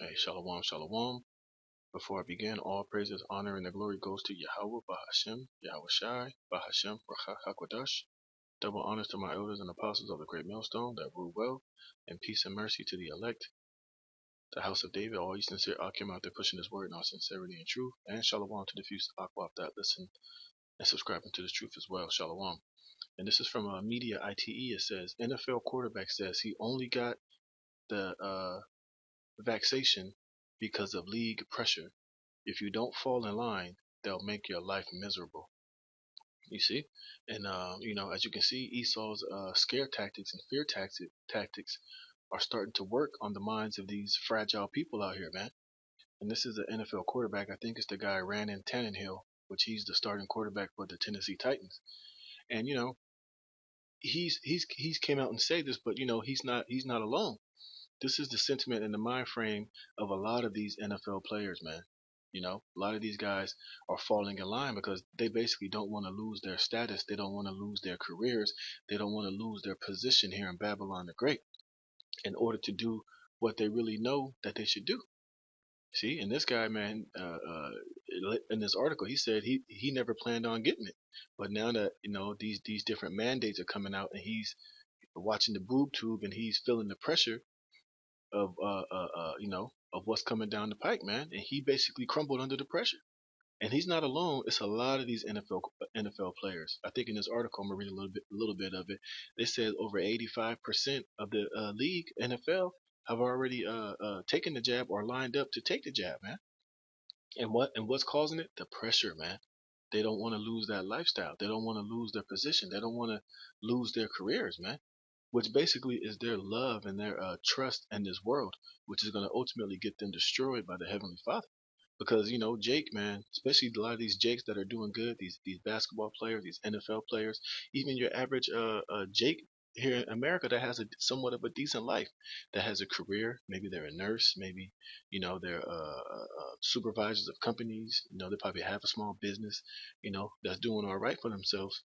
Hey, shalom, shalom. Before I begin, all praises, honor, and the glory goes to Yahweh, Bahashem, Yahweh Shai, Bahashem, Rachach HaKodash. Double honors to my elders and apostles of the great millstone that rule well, and peace and mercy to the elect, the house of David, all ye sincere Akim out there pushing this word in all sincerity and truth, and shalom to the few Akwaf that listen and subscribing to this truth as well. Shalom. And this is from Media ITE. It says, NFL quarterback says he only got the vaccination because of league pressure. If you don't fall in line, they'll make your life miserable. You see, and as you can see, Esau's scare tactics and fear tactics are starting to work on the minds of these fragile people out here, man. And this is an NFL quarterback. I think it's the guy Ryan Tannehill, which he's the starting quarterback for the Tennessee Titans. And he's came out and said this, but he's not alone. This is the sentiment and the mind frame of a lot of these NFL players, man. A lot of these guys are falling in line because they basically don't want to lose their status. They don't want to lose their careers. They don't want to lose their position here in Babylon the Great in order to do what they really know that they should do. See, and this guy, man, in this article, he said he never planned on getting it, but now that these different mandates are coming out, and he's watching the boob tube, and he's feeling the pressure of of what's coming down the pike, man. And he basically crumbled under the pressure. And he's not alone. It's a lot of these NFL players. I think in this article, I'm gonna read a little bit of it. They said over 85% of the league NFL have already taken the jab or lined up to take the jab, man. And what's causing it? The pressure, man. They don't want to lose that lifestyle. They don't want to lose their position. They don't want to lose their careers, man, which basically is their love and their trust in this world, which is going to ultimately get them destroyed by the Heavenly Father. Because Jake, man, especially a lot of these Jakes that are doing good, these basketball players, these NFL players, even your average Jake here in America that has a somewhat of a decent life, that has a career, maybe they're a nurse, maybe they're supervisors of companies, they probably have a small business, that's doing all right for themselves.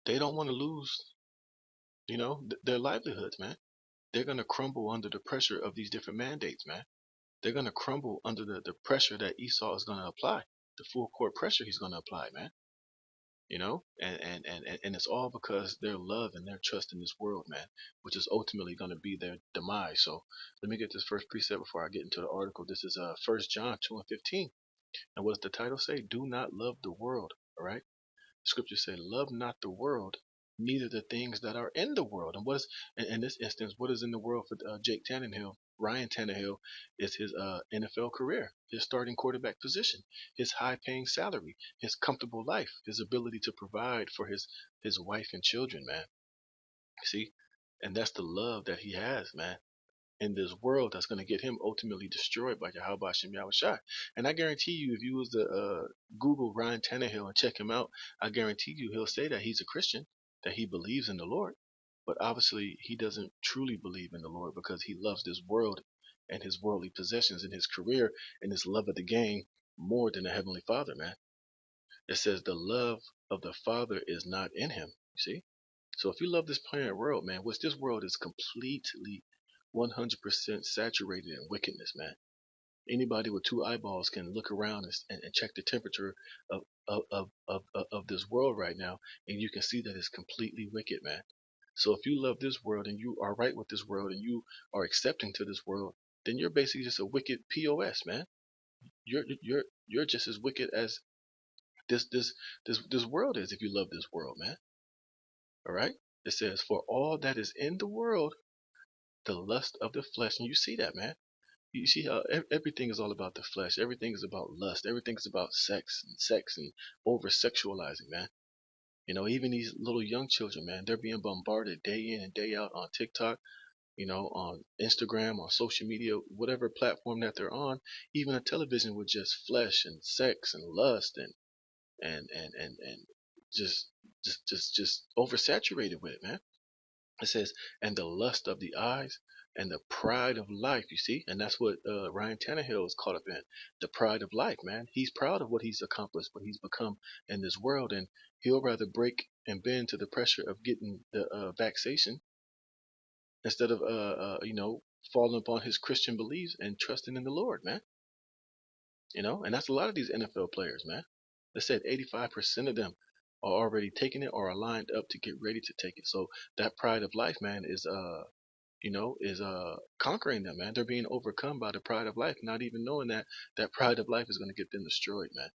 They don't want to lose their livelihoods, man. They're going to crumble under the pressure of these different mandates, man. They're going to crumble under the pressure that Esau is going to apply, the full court pressure he's going to apply, man. And it's all because their love and their trust in this world, man, which is ultimately going to be their demise. So let me get this first precept before I get into the article. This is 1 John 2:15. And what does the title say? Do not love the world, all right? Scriptures say, love not the world, neither the things that are in the world. And in this instance, what is in the world for Jake Tannehill? Ryan Tannehill is his NFL career, his starting quarterback position, his high-paying salary, his comfortable life, his ability to provide for his wife and children, man. See, and that's the love that he has, man, in this world that's going to get him ultimately destroyed by Yahweh Hashem Yahweh Shai. And I guarantee you, if you was to Google Ryan Tannehill and check him out, I guarantee you he'll say that he's a Christian, that he believes in the Lord. But obviously, he doesn't truly believe in the Lord because he loves this world and his worldly possessions and his career and his love of the game more than the Heavenly Father, man. It says the love of the Father is not in him. You see? So if you love this planet world, man, which this world is completely 100% saturated in wickedness, man. Anybody with two eyeballs can look around and check the temperature of, of this world right now, and you can see that it's completely wicked, man. So if you love this world and you are right with this world and you are accepting to this world, then you're basically just a wicked POS, man. You're just as wicked as this world is if you love this world, man. All right? It says, for all that is in the world, the lust of the flesh. And you see that, man. You see how everything is all about the flesh. Everything is about lust. Everything is about sex and over sexualizing, man. Even these little young children, man, they're being bombarded day in and day out on TikTok, on Instagram, on social media, whatever platform that they're on, even on television with just flesh and sex and lust and just oversaturated with it, man. It says, and the lust of the eyes and the pride of life, you see? And that's what Ryan Tannehill is caught up in. The pride of life, man. He's proud of what he's accomplished, what he's become in this world. And he'll rather break and bend to the pressure of getting the vaccination instead of, falling upon his Christian beliefs and trusting in the Lord, man. And that's a lot of these NFL players, man. They said 85% of them are already taking it or are lined up to get ready to take it. So that pride of life, man, is conquering them, man. They're being overcome by the pride of life, not even knowing that that pride of life is going to get them destroyed, man.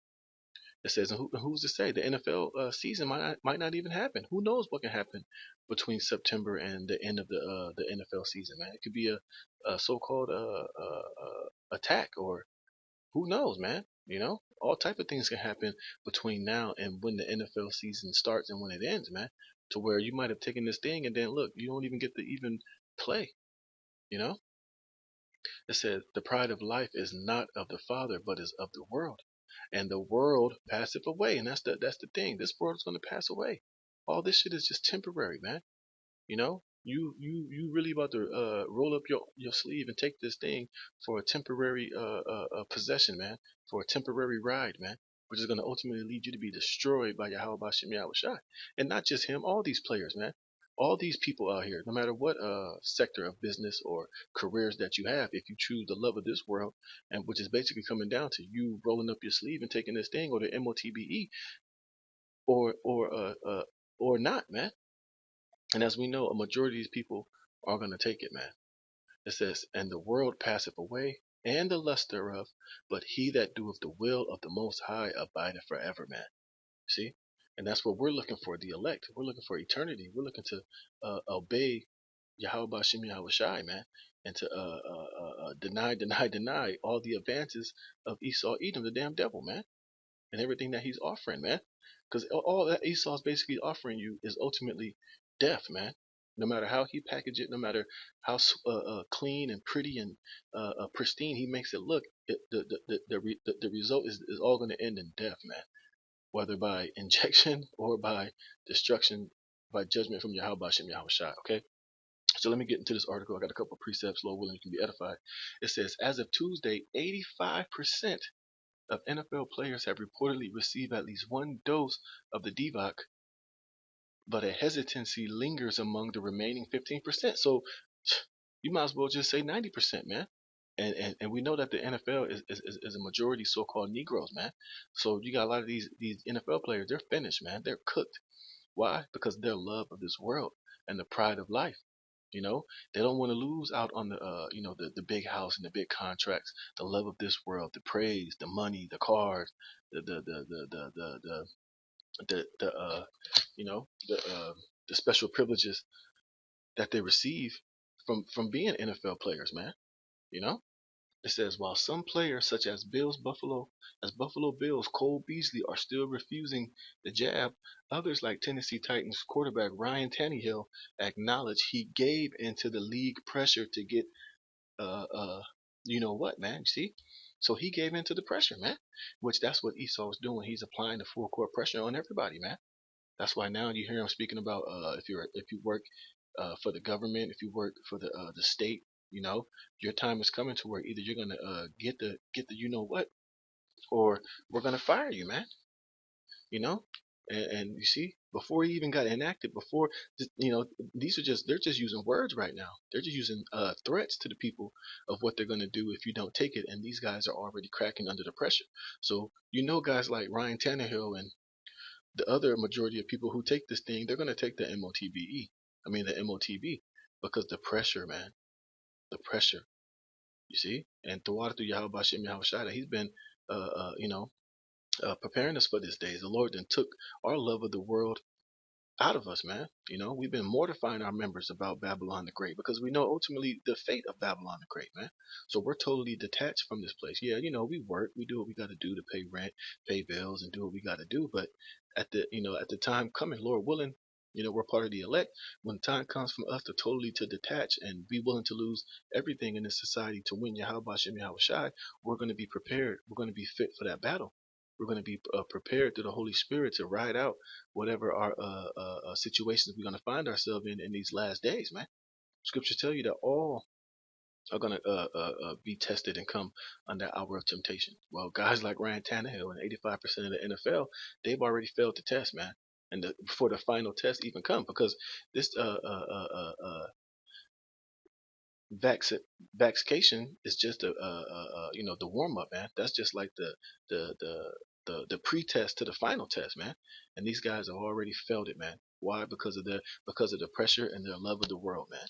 It says, and who's to say the NFL season might not even happen? Who knows what can happen between September and the end of the NFL season, man? It could be a so-called attack, or who knows, man? All type of things can happen between now and when the NFL season starts and when it ends, man. To where you might have taken this thing and then look, you don't even get to even play. You know, it says the pride of life is not of the Father, but is of the world, and the world passeth away. And that's the thing. This world is going to pass away. All this shit is just temporary, man. You really about to roll up your sleeve and take this thing for a temporary possession, man, for a temporary ride, man, which is going to ultimately lead you to be destroyed by Yahweh Bashem Yahushai. And not just him, all these players, man, all these people out here, no matter what sector of business or careers that you have, if you choose the love of this world, and which is basically coming down to you rolling up your sleeve and taking this thing, or the MOTBE, or not, man. And as we know, a majority of these people are going to take it, man. It says, and the world passeth away, and the lust thereof, but he that doeth the will of the Most High abideth forever, man. See? And that's what we're looking for, the elect. We're looking for eternity. We're looking to obey Yahweh Bashem Yahushai, man, and to deny all the advances of Esau, Edom, the damn devil, man, and everything that he's offering, man. Because all that Esau's basically offering you is ultimately death, man. No matter how he package it, no matter how clean and pretty and pristine he makes it look, the result is all going to end in death, man. Whether by injection or by destruction, by judgment from Yahweh Bashem Yahushai. Okay. So let me get into this article. I got a couple of precepts, Lord willing, you can be edified. It says, as of Tuesday, 85% of NFL players have reportedly received at least one dose of the DVOC, but a hesitancy lingers among the remaining 15%. So you might as well just say 90%, man. And we know that the NFL is a majority so-called Negroes, man. So you got a lot of these NFL players, they're finished, man. They're cooked. Why? Because their love of this world and the pride of life. They don't want to lose out on the big house and the big contracts, the love of this world, the praise, the money, the cars, the you know the the special privileges that they receive from being NFL players, man. You know, it says while some players such as Buffalo Bills Cole Beasley are still refusing the jab, others like Tennessee Titans quarterback Ryan Tannehill acknowledge he gave into the league pressure to get uh uh you know what, man. You see, so he gave into the pressure, man. Which that's what Esau's doing. He's applying the full court pressure on everybody, man. That's why now you hear him speaking about if you work for the government, if you work for the state, your time is coming to where either you're gonna get the you know what, or we're gonna fire you, man. You know, and you see, before he even got enacted, before they're just using words right now. They're just using threats to the people of what they're gonna do if you don't take it, and these guys are already cracking under the pressure. So guys like Ryan Tannehill and the other majority of people who take this thing, they're going to take the MOTBE. I mean, the MOTB, because the pressure, man, the pressure, you see? And through Yahweh Bashem Yahushua, he's been, preparing us for this day. The Lord then took our love of the world out of us, man. We've been mortifying our members about Babylon the Great because we know ultimately the fate of Babylon the Great, man. So we're totally detached from this place. Yeah, we work, we do what we got to do to pay rent, pay bills, and do what we got to do. But at the time coming, Lord willing, we're part of the elect. When time comes from us to detach and be willing to lose everything in this society to win Yahweh Bashem Yahushai, we're going to be prepared. We're going to be fit for that battle. We're going to be prepared through the Holy Spirit to ride out whatever our situations we're going to find ourselves in these last days, man. Scriptures tell you that all are going to be tested and come under hour of temptation. Well, guys like Ryan Tannehill and 85% of the NFL, they've already failed the test, man. And before the final test even come, because this vac- vaccation is just the warm up, man. That's just like the the the pre-test to the final test, man. And these guys have already failed it, man. Why? Because of the pressure and their love of the world, man.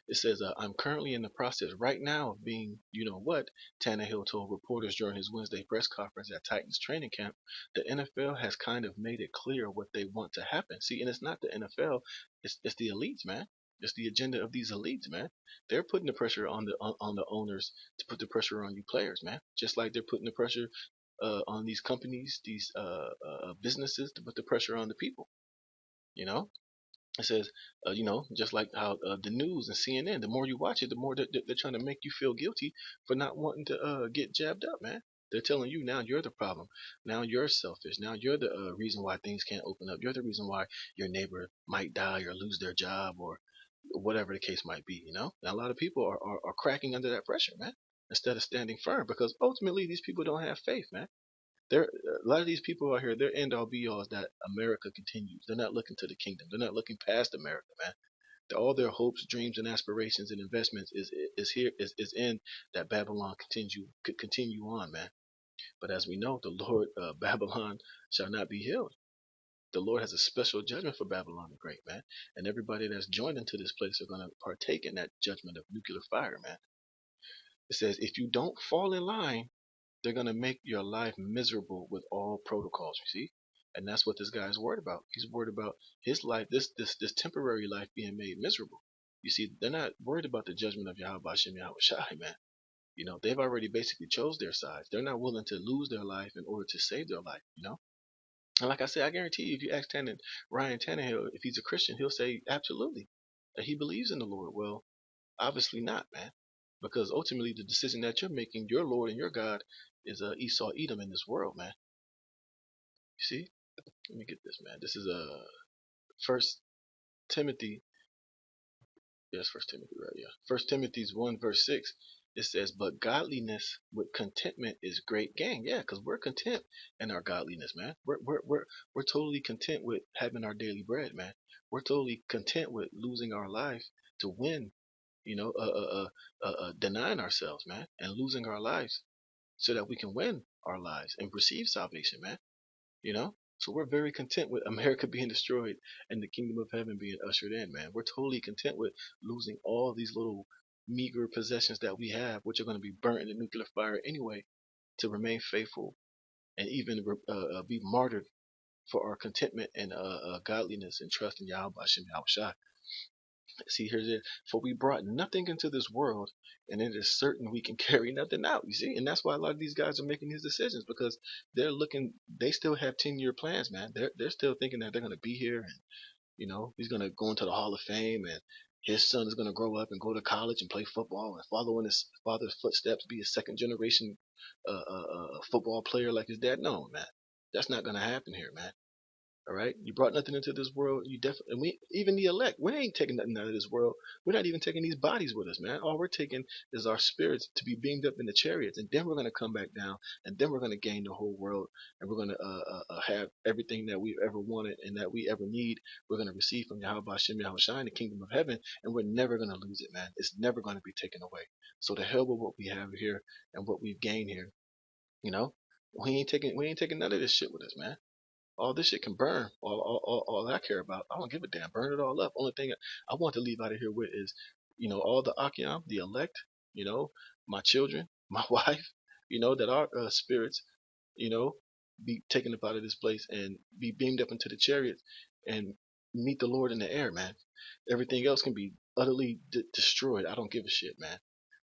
It says, I'm currently in the process right now of being, you know what, Tannehill told reporters during his Wednesday press conference at Titans training camp. The NFL has kind of made it clear what they want to happen. See, and it's not the NFL, it's the elites, man. It's the agenda of these elites, man. They're putting the pressure on the owners to put the pressure on you players, man. Just like they're putting the pressure on these companies, these businesses to put the pressure on the people. You know, it says, just like how the news and CNN, the more you watch it, the more they're trying to make you feel guilty for not wanting to get jabbed up, man. They're telling you now you're the problem. Now you're selfish. Now you're the reason why things can't open up. You're the reason why your neighbor might die or lose their job or whatever the case might be, you know? And a lot of people are cracking under that pressure, man, instead of standing firm because ultimately these people don't have faith, man. They're, a lot of these people out here, their end all be all is that America continues. They're not looking to the kingdom. They're not looking past America, man. All their hopes, dreams, and aspirations and investments is in that Babylon could continue on, man. But as we know, the Lord Babylon shall not be healed. The Lord has a special judgment for Babylon the Great, man. And everybody that's joined into this place are going to partake in that judgment of nuclear fire, man. It says, if you don't fall in line, they're going to make your life miserable with all protocols, you see? And that's what this guy's worried about. He's worried about his life, this temporary life being made miserable. You see, they're not worried about the judgment of Yahweh Shem Yahweh Shai, man. You know, they've already basically chose their sides. They're not willing to lose their life in order to save their life, you know? And like I said, I guarantee you, if you ask Ryan Tannehill if he's a Christian, he'll say absolutely that he believes in the Lord. Well, obviously not, man. Because ultimately the decision that you're making, your Lord and your God, is Esau Edom in this world, man. You see? Let me get this, man. This is First Timothy. Yes, First Timothy, right? Yeah. First Timothy's 1 verse 6. It says, "But godliness with contentment is great gain." Yeah, because we're content in our godliness, man. We're totally content with having our daily bread, man. We're totally content with losing our life to win. You know, denying ourselves, man, and losing our lives so that we can win our lives and receive salvation, man. You know? So we're very content with America being destroyed and the kingdom of heaven being ushered in, man. We're totally content with losing all these little meager possessions that we have, which are going to be burnt in the nuclear fire anyway, to remain faithful and even be martyred for our contentment and godliness and trust in Yahweh Shem Yahweh. See, here's it. For we brought nothing into this world, and it is certain we can carry nothing out. You see, and that's why a lot of these guys are making these decisions because they're looking. They still have 10-year plans, man. They're still thinking that they're gonna be here, and he's gonna go into the Hall of Fame, and his son is gonna grow up and go to college and play football and follow in his father's footsteps, be a second generation football player like his dad. No, man, that's not gonna happen here, man. All right, you brought nothing into this world. You definitely, and we even the elect, we ain't taking nothing out of this world. We're not even taking these bodies with us, man. All we're taking is our spirits to be beamed up in the chariots, and then we're gonna come back down, and then we're gonna gain the whole world, and we're gonna have everything that we've ever wanted and that we ever need. We're gonna receive from Yahweh Shem Yahweh Shai, the kingdom of heaven, and we're never gonna lose it, man. It's never gonna be taken away. So the hell with what we have here and what we've gained here, you know. We ain't taking none of this shit with us, man. All this shit can burn. All I care about, I don't give a damn. Burn it all up. Only thing I want to leave out of here with is, all the Akim, the elect, my children, my wife, that our spirits, you know, be taken up out of this place and be beamed up into the chariots and meet the Lord in the air, man. Everything else can be utterly destroyed. I don't give a shit, man.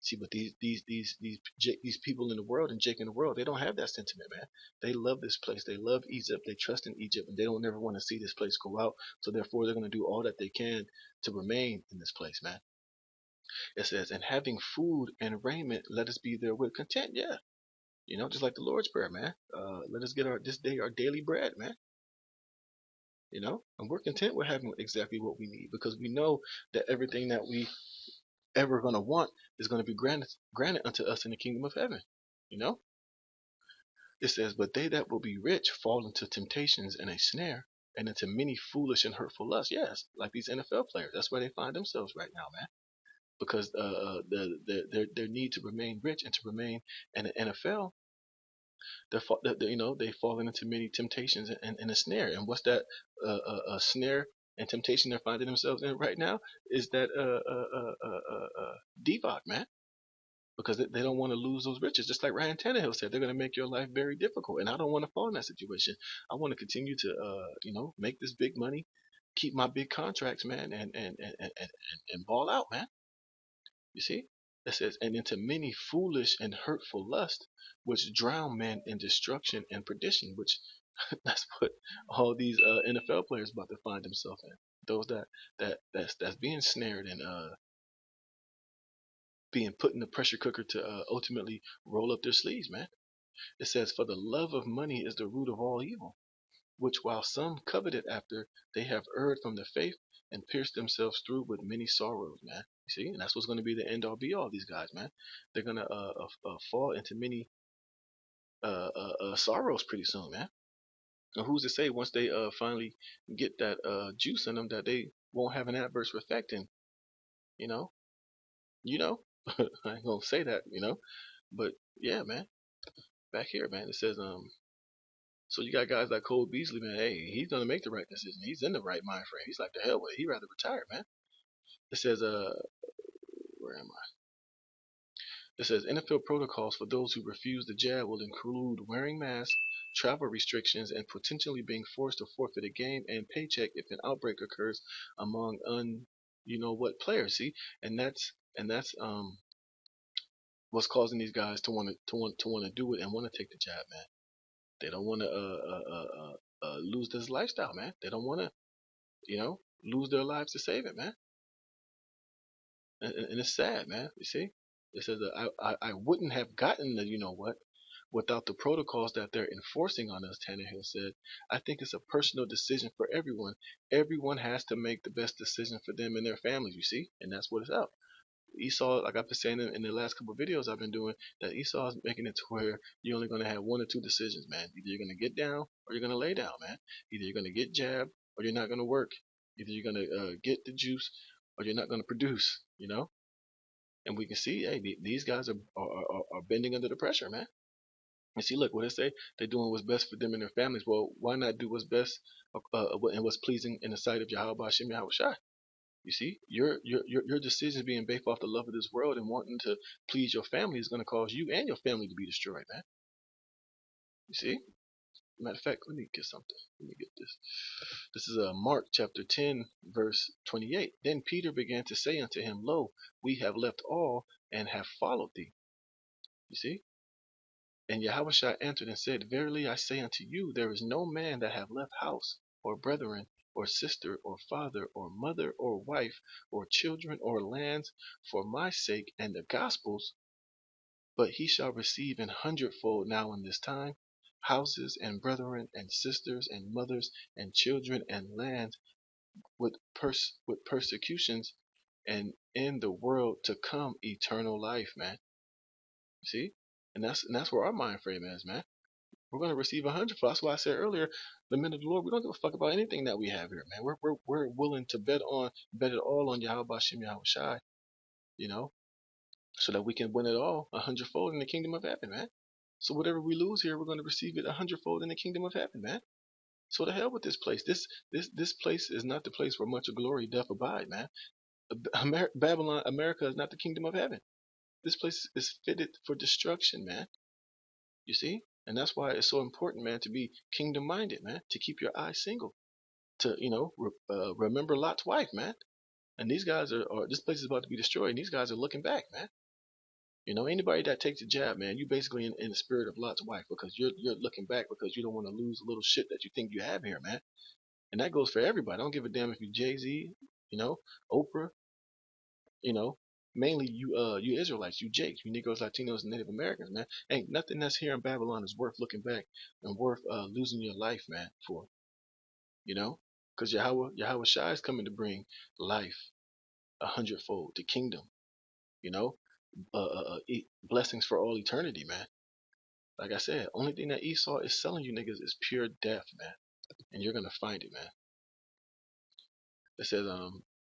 See, but these people in the world and Jake in the world, they don't have that sentiment, man. They love this place. They love Egypt. They trust in Egypt, and they don't ever want to see this place go out. So therefore, they're going to do all that they can to remain in this place, man. It says, "And having food and raiment, let us be therewith content." Yeah, just like the Lord's prayer, man. Let us get this day our daily bread, man. And we're content with having exactly what we need because we know that everything that we ever going to want is going to be granted unto us in the kingdom of heaven. You know, it says, "But they that will be rich fall into temptations and a snare, and into many foolish and hurtful lusts." Yes, like these NFL players. That's where they find themselves right now, man. because their need to remain rich and to remain in the NFL, they fall into many temptations and a snare. And what's that snare and temptation they're finding themselves in right now is that Divock, man, because they don't want to lose those riches. Just like Ryan Tannehill said, they're going to make your life very difficult, and I don't want to fall in that situation. I want to continue to make this big money, keep my big contracts, man, and ball out, man. You see? It says, and into many foolish and hurtful lust, which drown men in destruction and perdition, which that's what all these NFL players about to find themselves in. Those that's being snared and being put in the pressure cooker to ultimately roll up their sleeves, man. It says, for the love of money is the root of all evil, which while some coveted after, they have erred from the faith and pierced themselves through with many sorrows, man. You see, and that's what's going to be the end all be all. These guys, man, they're gonna fall into many sorrows pretty soon, man. And who's to say once they finally get that juice in them that they won't have an adverse effect? And you know, you know, I ain't gonna say that, but yeah, man. Back here, man, it says so you got guys like Cole Beasley, man. Hey, he's gonna make the right decision. He's in the right mind frame. He's like, the hell with it. He'd rather retire, man. It says, where am I? It says NFL protocols for those who refuse the jab will include wearing masks, travel restrictions, and potentially being forced to forfeit a game and paycheck if an outbreak occurs among players. See, and that's what's causing these guys to want to do it and want to take the jab, man. They don't want to lose this lifestyle, man. They don't want to lose their lives to save it, man. And it's sad, man. You see, it says that I wouldn't have gotten the without the protocols that they're enforcing on us. Tannehill said, I think it's a personal decision for everyone. Everyone has to make the best decision for them and their families. You see, and that's what it's out. Esau, like I've been saying in the last couple of videos I've been doing, that Esau is making it to where you're only going to have one or two decisions, man. Either you're going to get down or you're going to lay down, man. Either you're going to get jabbed or you're not going to work. Either you're going to get the juice or you're not going to produce, And we can see, hey, these guys are bending under the pressure, man. And see, look, what they say, they're doing what's best for them and their families. Well, why not do what's best and what's pleasing in the sight of Yahweh Hashem Yahweh Shai? You see, your decisions being based off the love of this world and wanting to please your family is going to cause you and your family to be destroyed, man. You see? Matter of fact, let me get something. Let me get this. This is Mark chapter 10, verse 28. Then Peter began to say unto him, Lo, we have left all and have followed thee. You see? And Yahushua answered and said, Verily I say unto you, there is no man that have left house, or brethren, or sister, or father, or mother, or wife, or children, or lands, for my sake and the gospel's, but he shall receive an hundredfold now in this time, houses, and brethren, and sisters, and mothers, and children, and lands, with persecutions, and in the world to come eternal life, man. See? And that's where our mind frame is, man. We're going to receive 100. That's why I said earlier, the men of the Lord, we don't give a fuck about anything that we have here, man. We're willing to bet it all on Yahweh Hashem Yahweh Shai, so that we can win it all 100-fold in the kingdom of heaven, man. So whatever we lose here, we're going to receive it 100-fold in the kingdom of heaven, man. So the hell with this place. This place is not the place where much of glory doth abide, man. Babylon, America is not the kingdom of heaven. This place is fitted for destruction, man. You see? And that's why it's so important, man, to be kingdom minded, man, to keep your eyes single, to, remember Lot's wife, man. And these guys this place is about to be destroyed, and these guys are looking back, man. Anybody that takes a jab, man, you basically in the spirit of Lot's wife, because you're looking back because you don't want to lose a little shit that you think you have here, man. And that goes for everybody. I don't give a damn if you Jay-Z, Oprah, mainly you Israelites, you Jakes, you Negroes, Latinos, and Native Americans, man. Ain't nothing that's here in Babylon is worth looking back and worth losing your life, man, for. Because Yahweh Shai is coming to bring life 100-fold, the kingdom, blessings for all eternity, man. Like I said, only thing that Esau is selling you niggas is pure death, man. And you're gonna find it, man. It says,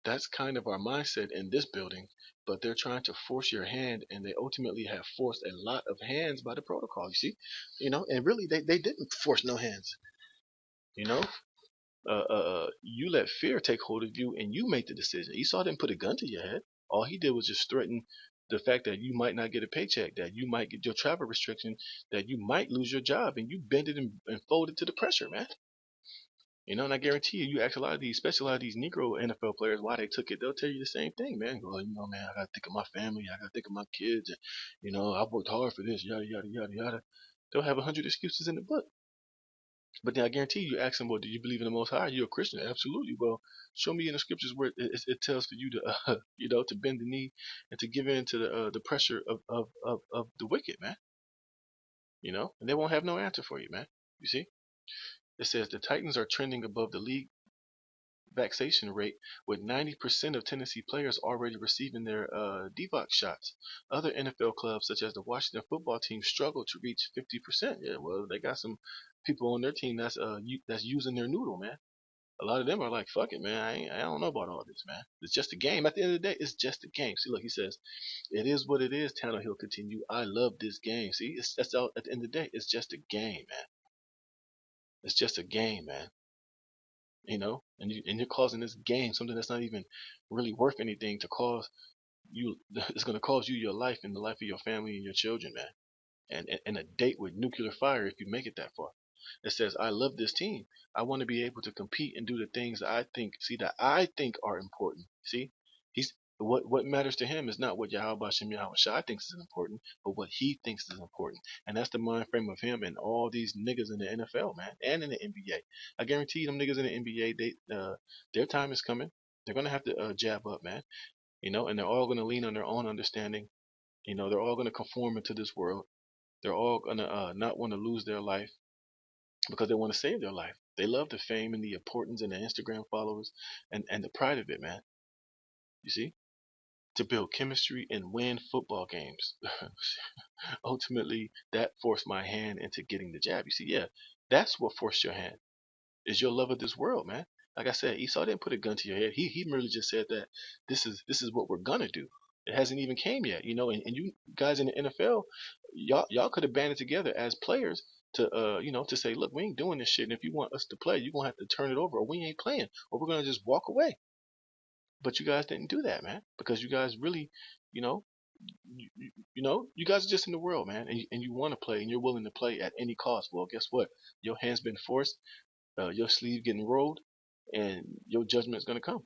That's kind of our mindset in this building, but they're trying to force your hand, and they ultimately have forced a lot of hands by the protocol. You see, and really they didn't force no hands. You know, you let fear take hold of you, and you made the decision. Esau didn't put a gun to your head. All he did was just threaten the fact that you might not get a paycheck, that you might get your travel restriction, that you might lose your job, and you bend it and fold it to the pressure, man. And I guarantee you, you ask a lot of these, especially a lot of these Negro NFL players, why they took it, they'll tell you the same thing, man. Go, man, I gotta think of my family, I gotta think of my kids, and I worked hard for this, yada yada yada yada. They'll have 100 excuses in the book. But then I guarantee you, ask them, well, do you believe in the Most High? You're a Christian, absolutely. Well, show me in the scriptures where it tells for you to, to bend the knee and to give in to the pressure of the wicked, man. And they won't have no answer for you, man. You see, it says the Titans are trending above the league vaccination rate, with 90% of Tennessee players already receiving their DVOX shots. Other NFL clubs, such as the Washington football team, struggle to reach 50%. Yeah, well, they got some people on their team that's using their noodle, man. A lot of them are like, fuck it, man. I don't know about all this, man. It's just a game. At the end of the day, it's just a game. See, look, he says, it is what it is. Tannehill continue. I love this game. See, that's all. At the end of the day, it's just a game, man. It's just a game, man. And you're causing this game something that's not even really worth anything to cause you. It's going to cause you your life and the life of your family and your children, man. And a date with nuclear fire if you make it that far. It says, I love this team. I want to be able to compete and do the things that I think are important. See, he's what matters to him is not what Yahweh Shem Yahweh Shai thinks is important, but what he thinks is important. And that's the mind frame of him and all these niggas in the NFL, man, and in the NBA. I guarantee you, them niggas in the NBA, their time is coming. They're gonna have to jab up, man. And they're all gonna lean on their own understanding. They're all gonna conform into this world. They're all gonna not want to lose their life because they want to save their life. They love the fame and the importance and the Instagram followers and the pride of it, man. You see? To build chemistry and win football games. Ultimately, that forced my hand into getting the jab. You see, yeah, that's what forced your hand. Is your love of this world, man. Like I said, Esau didn't put a gun to your head. He merely just said that this is what we're gonna do. It hasn't even came yet, and you guys in the NFL, y'all could have banded together as players to to say, look, we ain't doing this shit, and if you want us to play, you're gonna have to turn it over, or we ain't playing, or we're gonna just walk away. But you guys didn't do that, man, because you guys really, you know, you guys are just in the world, man, and you want to play, and you're willing to play at any cost. Well, guess what? Your hand's been forced, your sleeve getting rolled, and your judgment is going to come.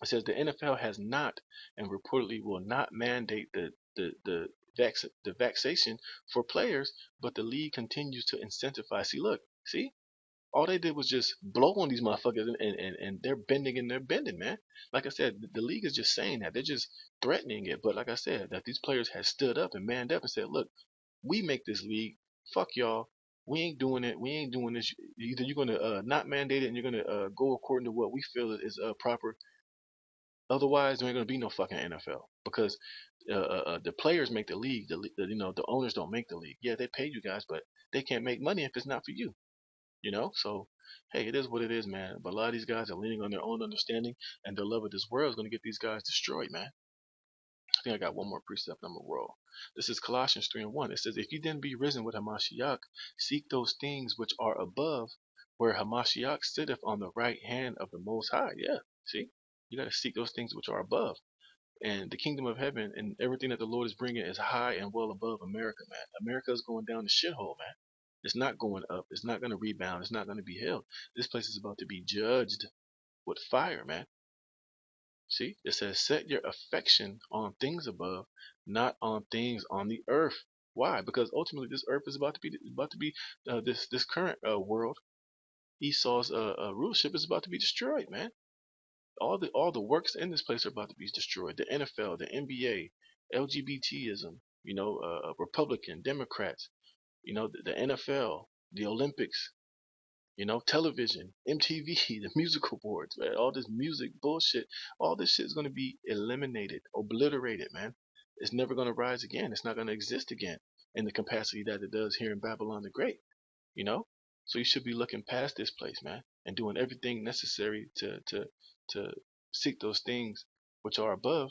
It says the NFL has not and reportedly will not mandate the vaccination for players, but the league continues to incentivize. See, all they did was just blow on these motherfuckers, and they're bending and they're bending, man. Like I said, the league is just saying that. They're just threatening it. But like I said, that these players have stood up and manned up and said, look, we make this league. Fuck y'all. We ain't doing it. We ain't doing this. Either you're gonna not mandate it and you're gonna go according to what we feel is proper. Otherwise, there ain't gonna be no fucking NFL because the players make the league. The owners don't make the league. Yeah, they pay you guys, but they can't make money if it's not for you. So hey, it is what it is, man. But a lot of these guys are leaning on their own understanding, and their love of this world is gonna get these guys destroyed, man. I think I got one more precept I'm gonna roll. This is Colossians 3:1. It says, if you then be risen with Hamashiach, seek those things which are above, where Hamashiach sitteth on the right hand of the Most High. Yeah, see? You got to seek those things which are above. And the kingdom of heaven and everything that the Lord is bringing is high and well above America, man. America is going down the shithole, man. It's not going up. It's not going to rebound. It's not going to be held. This place is about to be judged with fire, man. See, it says, set your affection on things above, not on things on the earth. Why? Because ultimately, this earth is about to be this current world. Esau's rulership is about to be destroyed, man. All the works in this place are about to be destroyed. The NFL, the NBA, LGBTism, Republican, Democrats, the NFL, the Olympics, television, MTV, the musical awards, man, all this music bullshit, all this shit is going to be eliminated, obliterated, man. It's never going to rise again. It's not going to exist again in the capacity that it does here in Babylon the Great, you know? So you should be looking past this place, man, and doing everything necessary to seek those things which are above,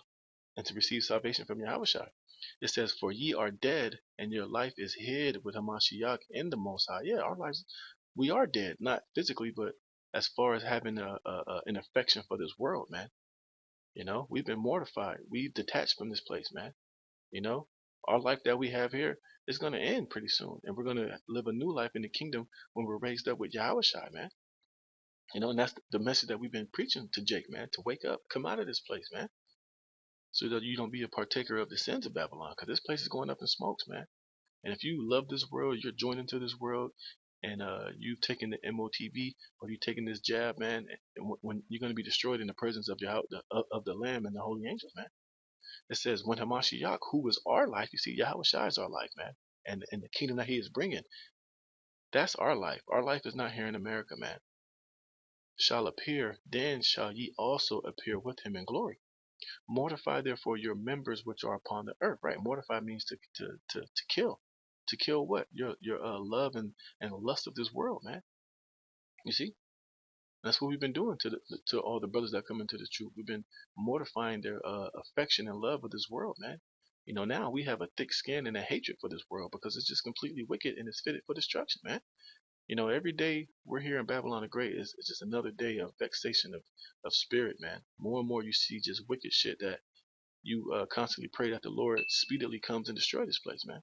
and to receive salvation from Yahushua. It says, "For ye are dead, and your life is hid with Hamashiach in the Most High." Yeah, our lives, we are dead, not physically, but as far as having an affection for this world, man. We've been mortified. We've detached from this place, man. You know, our life that we have here is going to end pretty soon, and we're going to live a new life in the kingdom when we're raised up with Yahushua, man. And that's the message that we've been preaching to Jake, man, to wake up, come out of this place, man, so that you don't be a partaker of the sins of Babylon, because this place is going up in smokes, man. And if you love this world, you're joining to this world, and you've taken the MOTB, or you've taken this jab, man, and when you're going to be destroyed in the presence of of the Lamb and the holy angels, man. It says, when Hamashiach, who is our life, you see, Yahweh Shai is our life, man, and the kingdom that He is bringing, that's our life. Our life is not here in America, man. Shall appear, then shall ye also appear with Him in glory. Mortify therefore your members which are upon the earth. Right? Mortify means to kill. To kill what? Your love and lust of this world, man. You see? That's what we've been doing to all the brothers that come into the truth. We've been mortifying their affection and love of this world, man. Now we have a thick skin and a hatred for this world because it's just completely wicked and it's fitted for destruction, man. Every day we're here in Babylon the Great is just another day of vexation of spirit, man. More and more you see just wicked shit that you constantly pray that the Lord speedily comes and destroy this place, man.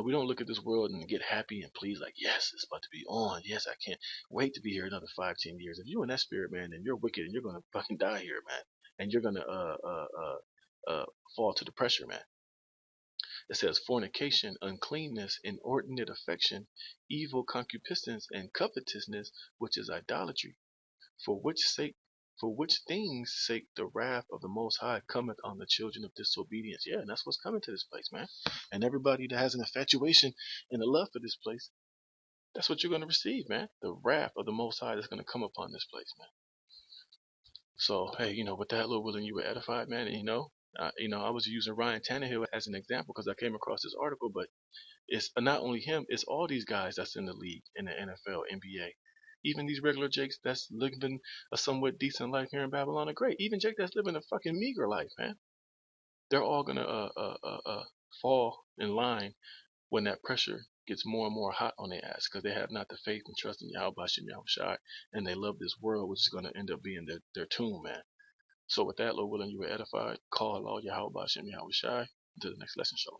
We don't look at this world and get happy and pleased like, yes, it's about to be on. Yes, I can't wait to be here another 5, 10 years. If you're in that spirit, man, then you're wicked and you're gonna fucking die here, man. And you're gonna fall to the pressure, man. It says fornication, uncleanness, inordinate affection, evil concupiscence, and covetousness, which is idolatry. For which things sake the wrath of the Most High cometh on the children of disobedience. Yeah, and that's what's coming to this place, man. And everybody that has an infatuation and a love for this place, that's what you're going to receive, man. The wrath of the Most High is going to come upon this place, man. So, hey, with that, Lord willing, you were edified, man. And I was using Ryan Tannehill as an example because I came across this article, but it's not only him, it's all these guys that's in the league, in the NFL, NBA. Even these regular Jakes that's living a somewhat decent life here in Babylon are great. Even Jake that's living a fucking meager life, man. They're all gonna fall in line when that pressure gets more and more hot on their ass because they have not the faith and trust in Yahweh Shem Yahushai, and they love this world, which is gonna end up being their tomb, man. So with that, Lord willing, you were edified. Call all Yahweh Shem Yahushai. Until the next lesson, shalom.